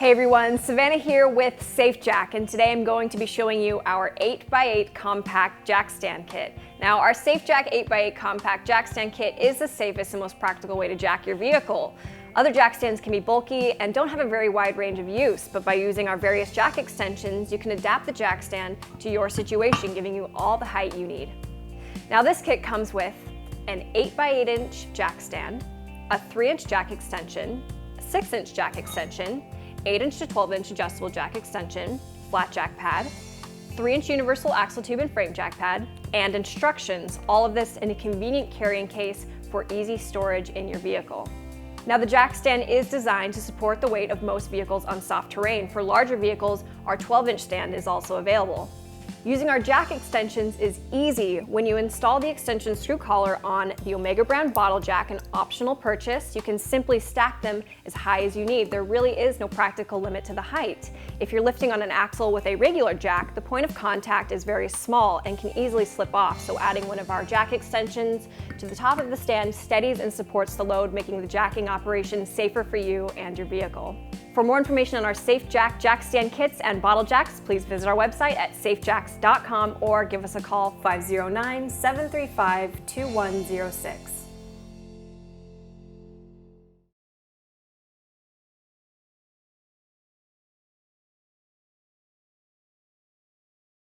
Hey everyone, Savannah here with SafeJack, and today I'm going to be showing you our 8x8 compact jack stand kit. Now, our SafeJack 8x8 compact jack stand kit is the safest and most practical way to jack your vehicle. Other jack stands can be bulky and don't have a very wide range of use, but by using our various jack extensions, you can adapt the jack stand to your situation, giving you all the height you need. Now, this kit comes with an 8x8 inch jack stand, a 3-inch jack extension, a 6-inch jack extension, 8-inch to 12-inch adjustable jack extension, flat jack pad, 3-inch universal axle tube and frame jack pad, and instructions, all of this in a convenient carrying case for easy storage in your vehicle. Now, the jack stand is designed to support the weight of most vehicles on soft terrain. For larger vehicles, our 12-inch stand is also available. Using our jack extensions is easy. When you install the extension screw collar on the Omega brand bottle jack, an optional purchase, you can simply stack them as high as you need. There really is no practical limit to the height. If you're lifting on an axle with a regular jack, the point of contact is very small and can easily slip off, so adding one of our jack extensions to the top of the stand steadies and supports the load, making the jacking operation safer for you and your vehicle. For more information on our SafeJack jack stand kits and bottle jacks, please visit our website at safejacks.com or give us a call 509-735-2106.